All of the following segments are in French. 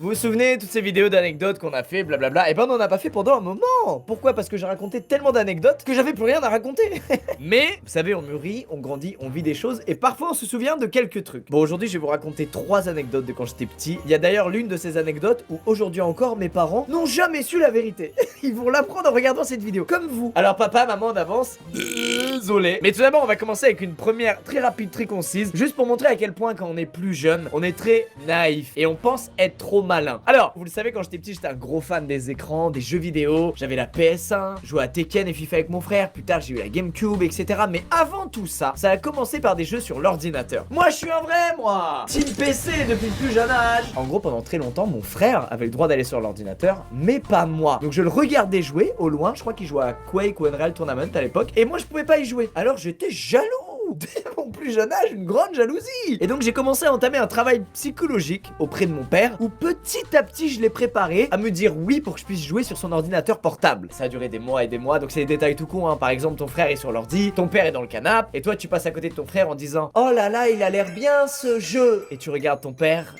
Vous vous souvenez toutes ces vidéos d'anecdotes qu'on a fait, blablabla? Et ben on en a pas fait pendant un moment. Pourquoi? Parce que j'ai raconté tellement d'anecdotes que j'avais plus rien à raconter. Mais, vous savez, on mûrit, on grandit, on vit des choses et parfois on se souvient de quelques trucs. Bon, aujourd'hui je vais vous raconter 3 anecdotes de quand j'étais petit. Il y a d'ailleurs l'une de ces anecdotes où aujourd'hui encore mes parents n'ont jamais su la vérité. Ils vont l'apprendre en regardant cette vidéo, comme vous. Alors papa, maman d'avance, désolé. Mais tout d'abord on va commencer avec une première très rapide, très concise, juste pour montrer à quel point quand on est plus jeune, on est très naïf et on pense être trop malin. Alors, vous le savez, quand j'étais petit, j'étais un gros fan des écrans, des jeux vidéo. J'avais la PS1, je jouais à Tekken et FIFA avec mon frère. Plus tard, j'ai eu la GameCube, etc. Mais avant tout ça, ça a commencé par des jeux sur l'ordinateur. Moi, je suis un vrai, moi, Team PC depuis le plus jeune âge. En gros, pendant très longtemps, mon frère avait le droit d'aller sur l'ordinateur, mais pas moi. Donc je le regardais jouer au loin. Je crois qu'il jouait à Quake ou Unreal Tournament à l'époque. Et moi, je pouvais pas y jouer. Alors j'étais jaloux. Dès mon plus jeune âge, une grande jalousie. Et donc j'ai commencé à entamer un travail psychologique auprès de mon père, où petit à petit je l'ai préparé à me dire oui pour que je puisse jouer sur son ordinateur portable. Ça a duré des mois et des mois, donc c'est des détails tout con, hein. Par exemple, ton frère est sur l'ordi, ton père est dans le canapé, et toi tu passes à côté de ton frère en disant oh là là, il a l'air bien ce jeu. Et tu regardes ton père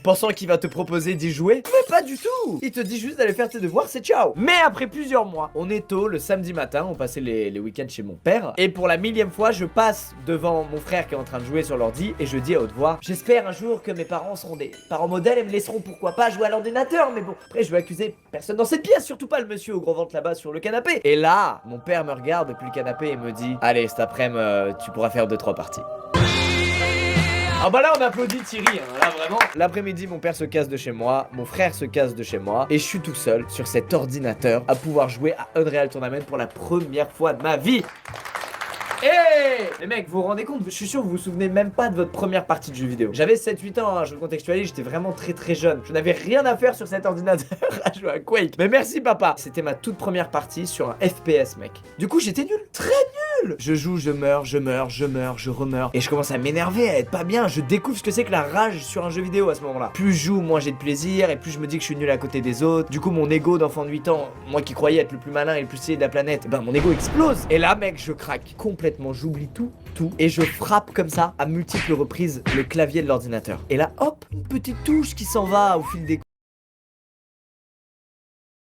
pensant qu'il va te proposer d'y jouer, mais pas du tout. Il te dit juste d'aller faire tes devoirs, c'est ciao. Mais après plusieurs mois, on est tôt, le samedi matin, on passait les week-ends chez mon père, et pour la 1000e fois, je passe devant mon frère qui est en train de jouer sur l'ordi, et je dis à haute voix, j'espère un jour que mes parents seront des parents modèles et me laisseront pourquoi pas jouer à l'ordinateur, mais bon, après je vais accuser personne dans cette pièce, surtout pas le monsieur au gros ventre là-bas sur le canapé. Et là, mon père me regarde depuis le canapé et me dit, allez, cet après-midi, tu pourras faire 2-3 parties. Ah bah là on applaudit Thierry, hein, là vraiment. L'après-midi mon père se casse de chez moi, mon frère se casse de chez moi, et je suis tout seul sur cet ordinateur à pouvoir jouer à Unreal Tournament pour la première fois de ma vie. Hey les mecs, vous vous rendez compte? Je suis sûr que vous vous souvenez même pas de votre première partie de jeu vidéo. J'avais 7-8 ans, hein, je le contextualise, j'étais vraiment très jeune. Je n'avais rien à faire sur cet ordinateur à jouer à Quake. Mais merci papa. C'était ma toute première partie sur un FPS mec. Du coup j'étais nul, très nul. Je joue, je meurs, je remeurs. Et je commence à m'énerver, à être pas bien. Je découvre ce que c'est que la rage sur un jeu vidéo à ce moment-là. Plus je joue, moins j'ai de plaisir, et plus je me dis que je suis nul à côté des autres. Du coup mon ego d'enfant de 8 ans, moi qui croyais être le plus malin et le plus stylé de la planète, ben mon ego explose. Et là mec, je craque complètement. J'oublie tout, et je frappe comme ça à multiples reprises le clavier de l'ordinateur. Et là, hop, une petite touche qui s'en va au fil des